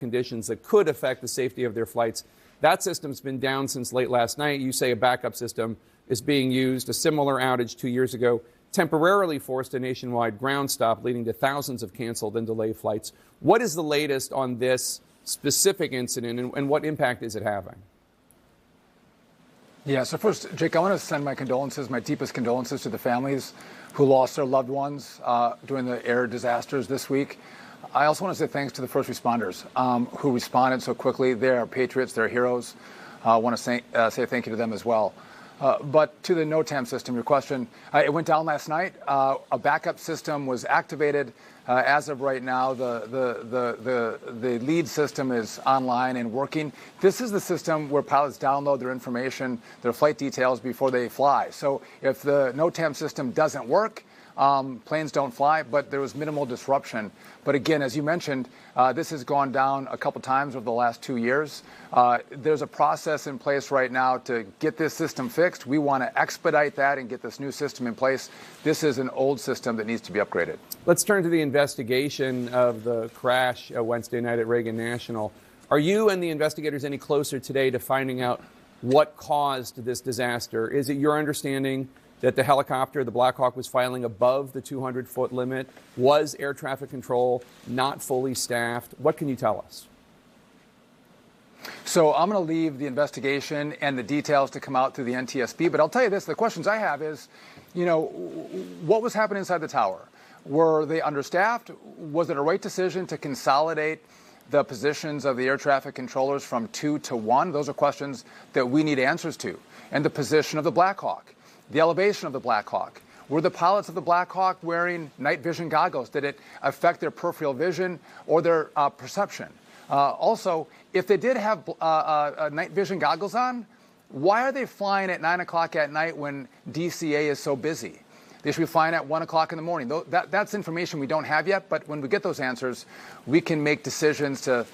conditions that could affect the safety of their flights. That system's been down since late last night. You say a backup system is being used. A similar outage 2 years ago temporarily forced a nationwide ground stop, leading to thousands of canceled and delayed flights. What is the latest on this specific incident, and what impact is it having? Yeah, so first, Jake, I want to send my condolences, my deepest condolences to the families who lost their loved ones during the air disasters this week. I also want to say thanks to the first responders who responded so quickly. They are patriots, they're heroes. I want to say thank you to them as well. But to the NOTAM system, your question, it went down last night. A backup system was activated. As of right now, the lead system is online and working. This is the system where pilots download their information, their flight details before they fly. So if the NOTAM system doesn't work, planes don't fly, but there was minimal disruption. But again, as you mentioned, this has gone down a couple times over the last 2 years. There's a process in place right now to get this system fixed. We want to expedite that and get this new system in place. This is an old system that needs to be upgraded. Let's turn to the investigation of the crash Wednesday night at Reagan National. Are you and the investigators any closer today to finding out what caused this disaster? Is it your understanding that the helicopter, the Black Hawk, was filing above the 200-foot limit? Was air traffic control not fully staffed? What can you tell us? So I'm going to leave the investigation and the details to come out through the NTSB, but I'll tell you this, the questions I have is, what was happening inside the tower? Were they understaffed? Was it a right decision to consolidate the positions of the air traffic controllers from 2 to 1? Those are questions that we need answers to. And the position of the Black Hawk, the elevation of the Black Hawk. Were the pilots of the Black Hawk wearing night vision goggles? Did it affect their peripheral vision or their perception? Also, if they did have night vision goggles on, why are they flying at 9 o'clock at night when DCA is so busy? They should be flying at 1 o'clock in the morning. That's information we don't have yet, but when we get those answers, we can make decisions to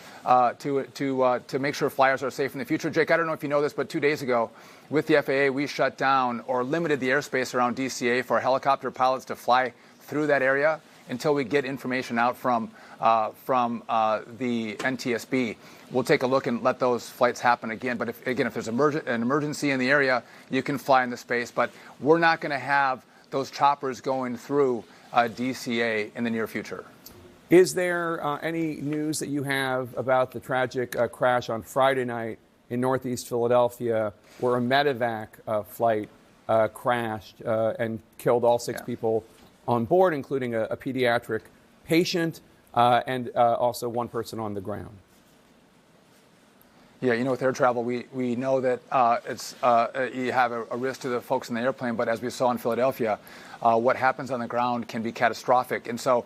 make sure flyers are safe in the future. Jake, I don't know if you know this, but 2 days ago, with the FAA, we shut down or limited the airspace around DCA for helicopter pilots to fly through that area until we get information out from the NTSB. We'll take a look and let those flights happen again. But if there's an emergency in the area, you can fly in the space. But we're not going to have those choppers going through DCA in the near future. Is there any news that you have about the tragic crash on Friday night in Northeast Philadelphia where a medevac flight crashed and killed all 6 people on board, including a pediatric patient and also 1 person on the ground? Yeah, with air travel, we know that you have a risk to the folks in the airplane, but as we saw in Philadelphia, what happens on the ground can be catastrophic. And so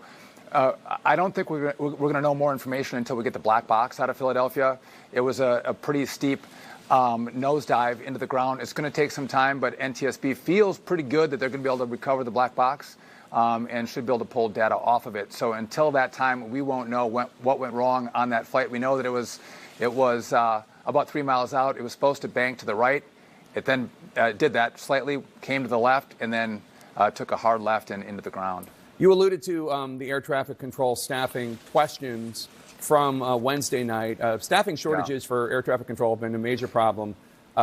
I don't think we're going to know more information until we get the black box out of Philadelphia. It was a pretty steep nosedive into the ground. It's going to take some time, but NTSB feels pretty good that they're going to be able to recover the black box and should be able to pull data off of it. So until that time, we won't know what went wrong on that flight. We know that it was about 3 miles out. It was supposed to bank to the right. It then did that slightly, came to the left, and then took a hard left and into the ground. You alluded to the air traffic control staffing questions from Wednesday night. Staffing shortages for air traffic control have been a major problem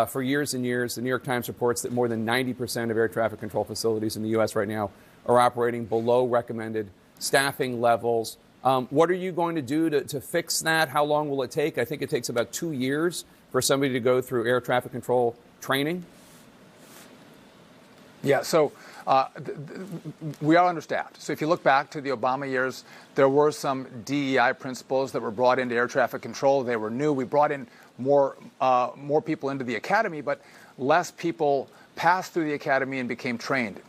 for years and years. The New York Times reports that more than 90% of air traffic control facilities in the U.S. right now are operating below recommended staffing levels. What are you going to do to fix that? How long will it take? I think it takes about 2 years for somebody to go through air traffic control training. Yeah, so we are understaffed. So if you look back to the Obama years, there were some DEI principles that were brought into air traffic control. They were new. We brought in more people into the academy, but less people passed through the academy and became trained.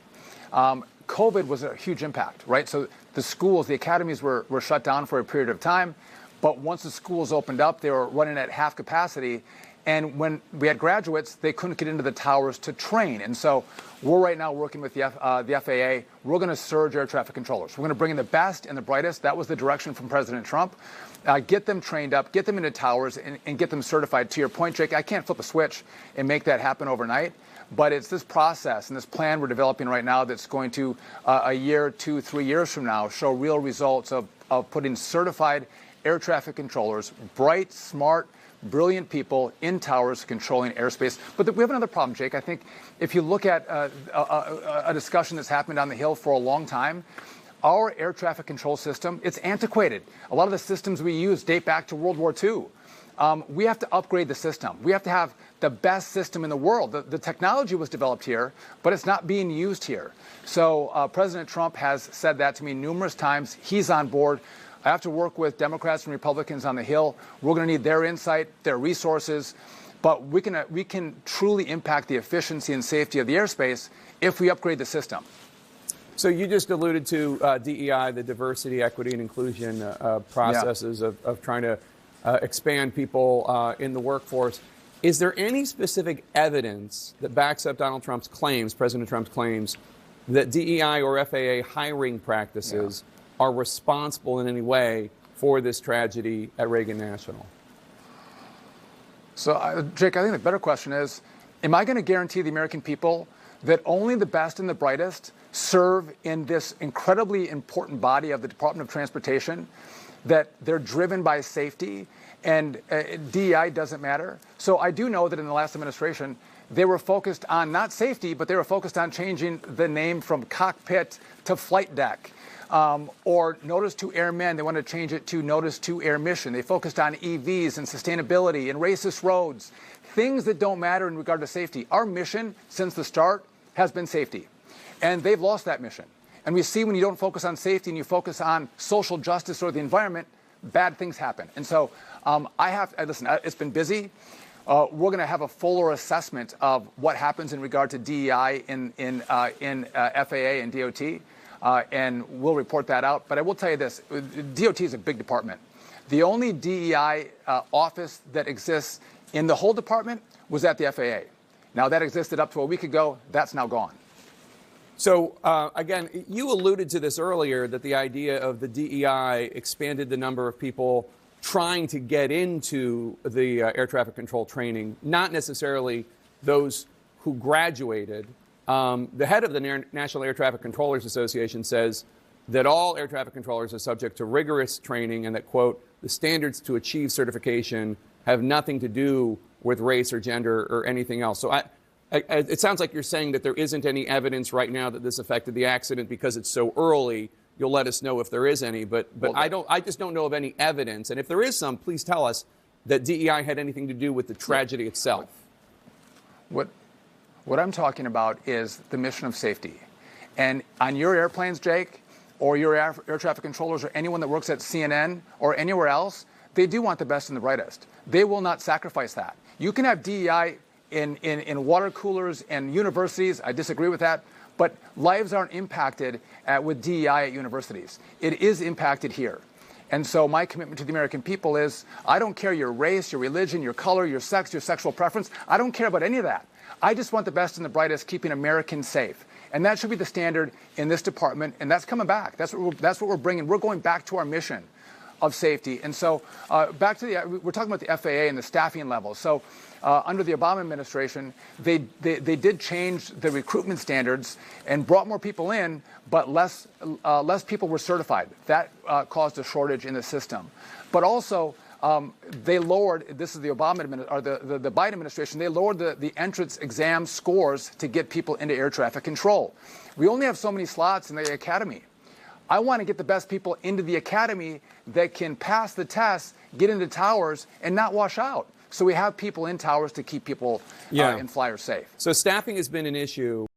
COVID was a huge impact, right? So the schools, the academies were shut down for a period of time, but once the schools opened up, they were running at half capacity. And when we had graduates, they couldn't get into the towers to train. And so we're right now working with the FAA. We're going to surge air traffic controllers. We're going to bring in the best and the brightest. That was the direction from President Trump. Get them trained up, get them into towers, and get them certified. To your point, Jake, I can't flip a switch and make that happen overnight. But it's this process and this plan we're developing right now that's going to, a year, 2, 3 years from now, show real results of putting certified air traffic controllers, bright, smart, brilliant people in towers controlling airspace. But we have another problem, Jake. I think if you look at a discussion that's happened on the Hill for a long time, our air traffic control system, it's antiquated. A lot of the systems we use date back to World War II. We have to upgrade the system. We have to have the best system in the world. The technology was developed here, but it's not being used here. So President Trump has said that to me numerous times. He's on board. I have to work with Democrats and Republicans on the Hill. We're going to need their insight, their resources, but we can truly impact the efficiency and safety of the airspace if we upgrade the system. So you just alluded to DEI, the diversity, equity, and inclusion processes of trying to expand people in the workforce. Is there any specific evidence that backs up Donald Trump's claims, President Trump's claims, that DEI or FAA hiring practices are responsible in any way for this tragedy at Reagan National? So, Jake, I think the better question is, am I going to guarantee the American people that only the best and the brightest serve in this incredibly important body of the Department of Transportation, that they're driven by safety and DEI doesn't matter? So I do know that in the last administration, they were focused on not safety, but they were focused on changing the name from cockpit to flight deck. Or notice to airmen, they wanted to change it to notice to air mission. They focused on EVs and sustainability and racist roads, things that don't matter in regard to safety. Our mission since the start has been safety, and they've lost that mission. And we see when you don't focus on safety and you focus on social justice or the environment, bad things happen. And so listen, it's been busy. We're going to have a fuller assessment of what happens in regard to DEI in FAA and DOT. And we'll report that out. But I will tell you this, DOT is a big department. The only DEI office that exists in the whole department was at the FAA. Now, that existed up to a week ago. That's now gone. So, again, you alluded to this earlier, that the idea of the DEI expanded the number of people trying to get into the air traffic control training, not necessarily those who graduated. The head of the National Air Traffic Controllers Association says that all air traffic controllers are subject to rigorous training and that, quote, the standards to achieve certification have nothing to do with race or gender or anything else. So it sounds like you're saying that there isn't any evidence right now that this affected the accident because it's so early. You'll let us know if there is any, but I just don't know of any evidence. And if there is some, please tell us that DEI had anything to do with the tragedy itself. What I'm talking about is the mission of safety. And on your airplanes, Jake, or your air traffic controllers, or anyone that works at CNN or anywhere else, they do want the best and the brightest. They will not sacrifice that. You can have DEI in water coolers and universities. I disagree with that. But lives aren't impacted with DEI at universities. It is impacted here. And so my commitment to the American people is, I don't care your race, your religion, your color, your sex, your sexual preference. I don't care about any of that. I just want the best and the brightest keeping Americans safe. And that should be the standard in this department, and that's coming back. That's what we're bringing. We're going back to our mission of safety. And so back to we're talking about the FAA and the staffing levels. So under the Obama administration, they did change the recruitment standards and brought more people in, but less people were certified. That caused a shortage in the system. But also, they lowered, this is the Obama or the Biden administration, they lowered the entrance exam scores to get people into air traffic control. We only have so many slots in the academy. I want to get the best people into the academy that can pass the test, get into towers, and not wash out. So we have people in towers to keep people in flyers safe. So staffing has been an issue.